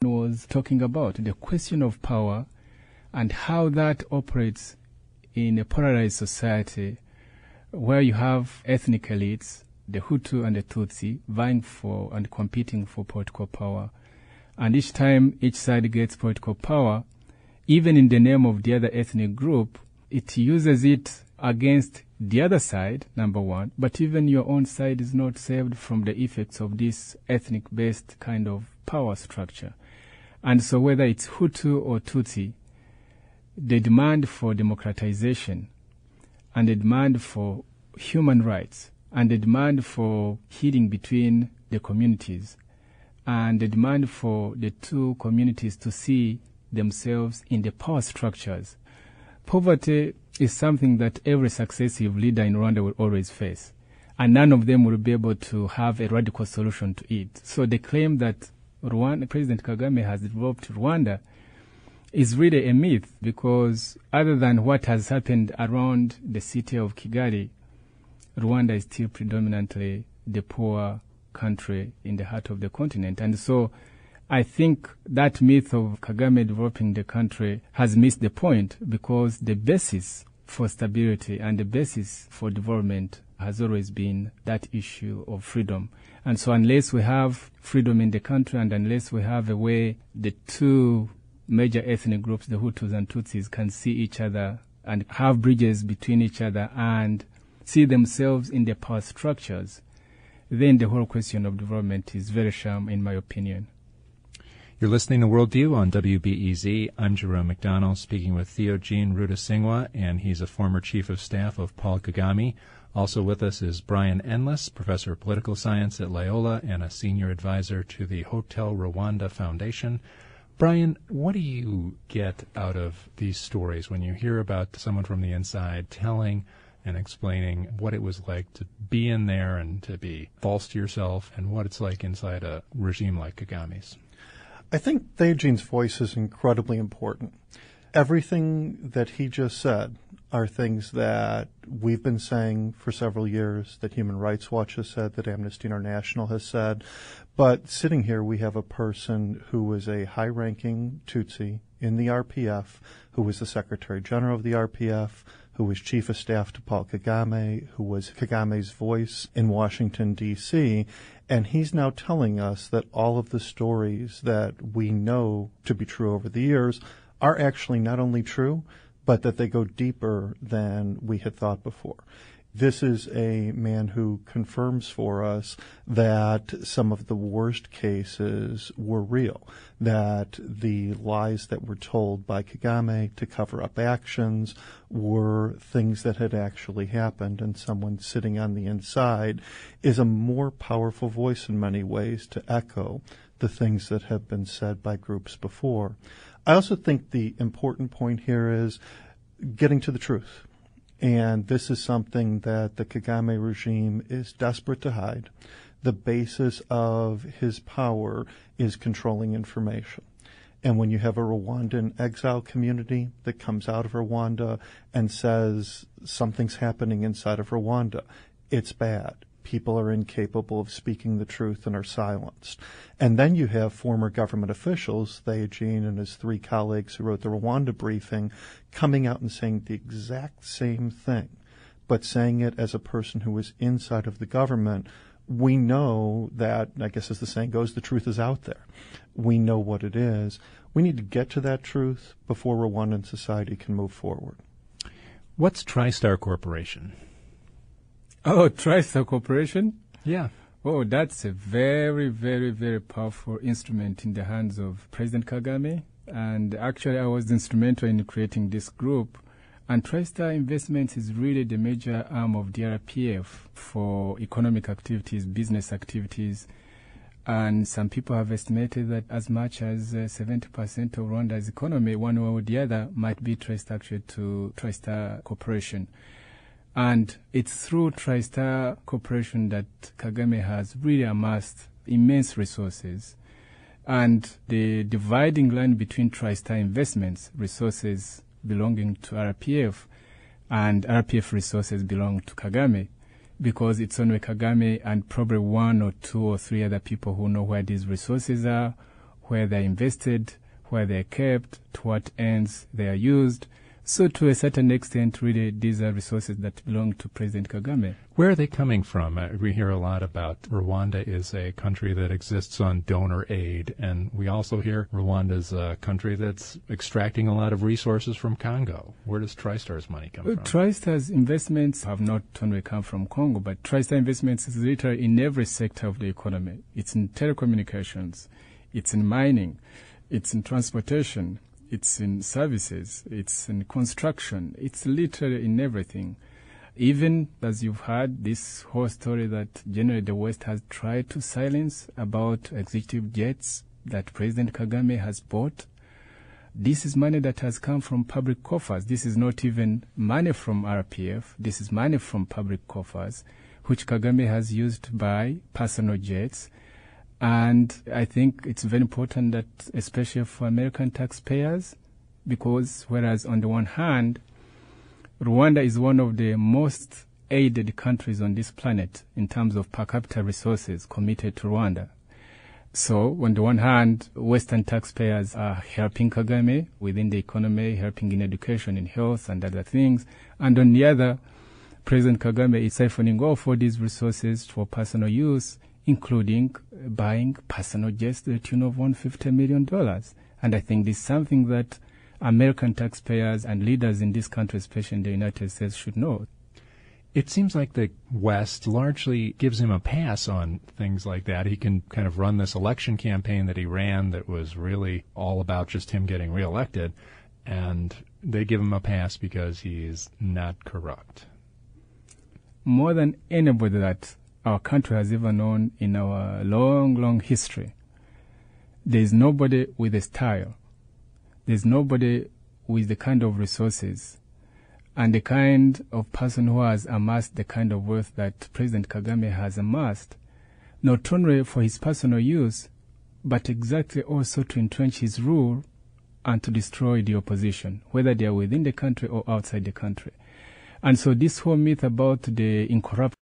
was talking about, the question of power and how that operates in a polarized society where you have ethnic elites, the Hutu and the Tutsi, vying for and competing for political power. And each time each side gets political power, even in the name of the other ethnic group, it uses it against the other side, number one, but even your own side is not saved from the effects of this ethnic-based kind of power structure. And so whether it's Hutu or Tutsi, the demand for democratization and the demand for human rights and the demand for healing between the communities and the demand for the two communities to see themselves in the power structures. Poverty is something that every successive leader in Rwanda will always face, and none of them will be able to have a radical solution to it. So the claim that President Kagame has developed Rwanda is really a myth, because other than what has happened around the city of Kigali, Rwanda is still predominantly the poor country in the heart of the continent. And so I think that myth of Kagame developing the country has missed the point, because the basis for stability and the basis for development has always been that issue of freedom. And so unless we have freedom in the country and unless we have a way the two major ethnic groups, the Hutus and Tutsis, can see each other and have bridges between each other and see themselves in the power structures, then the whole question of development is very sham, in my opinion. You're listening to Worldview on WBEZ. I'm Jerome McDonnell, speaking with Theogene Rudasingwa, and he's a former chief of staff of Paul Kagame. Also with us is Brian Endless, professor of political science at Loyola and a senior advisor to the Hotel Rwanda Foundation. Brian, what do you get out of these stories when you hear about someone from the inside telling and explaining what it was like to be in there and to be false to yourself, and what it's like inside a regime like Kagame's? I think Theogene's voice is incredibly important. Everything that he just said are things that we've been saying for several years, that Human Rights Watch has said, that Amnesty International has said. But sitting here, we have a person who was a high-ranking Tutsi in the RPF, who was the Secretary General of the RPF, who was Chief of Staff to Paul Kagame, who was Kagame's voice in Washington, D.C., and he's now telling us that all of the stories that we know to be true over the years are actually not only true, but that they go deeper than we had thought before. This is a man who confirms for us that some of the worst cases were real, that the lies that were told by Kagame to cover up actions were things that had actually happened, and someone sitting on the inside is a more powerful voice in many ways to echo the things that have been said by groups before. I also think the important point here is getting to the truth. And this is something that the Kagame regime is desperate to hide. The basis of his power is controlling information. And when you have a Rwandan exile community that comes out of Rwanda and says something's happening inside of Rwanda, it's bad. People are incapable of speaking the truth and are silenced. And then you have former government officials, Theogene and his three colleagues who wrote the Rwanda briefing, coming out and saying the exact same thing, but saying it as a person who was inside of the government. We know that, I guess as the saying goes, the truth is out there. We know what it is. We need to get to that truth before Rwandan society can move forward. What's TriStar Corporation? Oh, TriStar Corporation? Yeah. Oh, that's a very, very, very powerful instrument in the hands of President Kagame. And actually, I was instrumental in creating this group. And TriStar Investments is really the major arm of the RPF for economic activities, business activities. And some people have estimated that as much as 70% of Rwanda's economy, one way or the other, might be traced actually to TriStar Corporation. And it's through TriStar Corporation that Kagame has really amassed immense resources. And the dividing line between TriStar Investments, resources belonging to RPF, and RPF resources belong to Kagame, because it's only Kagame and probably one or two or three other people who know where these resources are, where they're invested, where they're kept, to what ends they are used. So to a certain extent, really, these are resources that belong to President Kagame. Where are they coming from? We hear a lot about Rwanda is a country that exists on donor aid, and we also hear Rwanda is a country that's extracting a lot of resources from Congo. Where does TriStar's money come from? TriStar's investments have not only come from Congo, but TriStar investments is literally in every sector of the economy. It's in telecommunications, it's in mining, it's in transportation, it's in services, it's in construction, it's literally in everything. Even as you've heard this whole story that generally the West has tried to silence about executive jets that President Kagame has bought, this is money that has come from public coffers. This is not even money from RPF. This is money from public coffers, which Kagame has used to buy personal jets. And I think it's very important that, especially for American taxpayers, because whereas on the one hand, Rwanda is one of the most aided countries on this planet in terms of per capita resources committed to Rwanda. So on the one hand, Western taxpayers are helping Kagame within the economy, helping in education, in health, and other things. And on the other, President Kagame is siphoning off all these resources for personal use, including buying personal jets to the tune of $150 million. And I think this is something that American taxpayers and leaders in this country, especially in the United States, should know. It seems like the West largely gives him a pass on things like that. He can kind of run this election campaign that he ran that was really all about just him getting reelected, and they give him a pass because he's not corrupt. More than anybody that our country has ever known in our long, long history, there's nobody with a style. There's nobody with the kind of resources and the kind of person who has amassed the kind of wealth that President Kagame has amassed, not only for his personal use, but exactly also to entrench his rule and to destroy the opposition, whether they are within the country or outside the country. And so this whole myth about the incorruptible